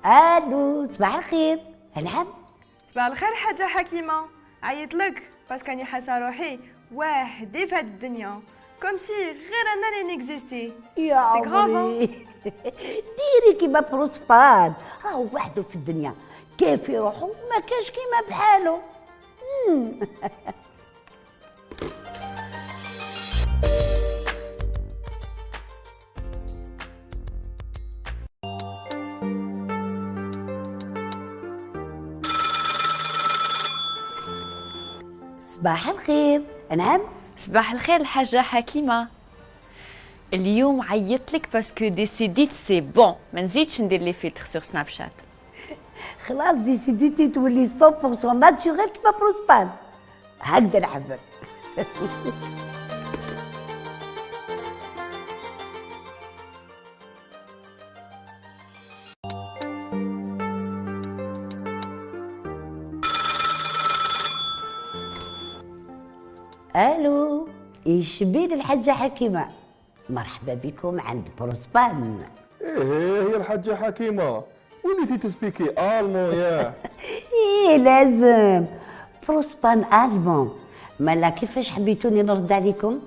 الو صباح الخير. نعم. صباح الخير حاجة حكيمة، عيط لك باسكو راني حاسة روحي وحدي في هاد الدنيا، كوم سي غير انا اللي نيكزيستي. يا سي عمري ديري كيما بروسبان، هاو وحده في الدنيا كيفي روحو ما كاش كيما بحالو. صباح الخير. نعم. صباح الخير الحاجة حكيمة، اليوم عيطت لك باسكو ديسيديت سي بون ما نزيدش ندير لي فيلتر سور سناب شات. خلاص ديسيديتي تولي 100% ناتشورال كيما بروسبان، هكذا نحبك. الو ايش بين الحاجه حكيمه؟ مرحبا بكم عند بروسبان. ايه هي الحاجة حكيمة، وليتي تسبيكي المو ياه. ايه لازم بروسبان المون، مالا كيفاش حبيتوني نرد عليكم؟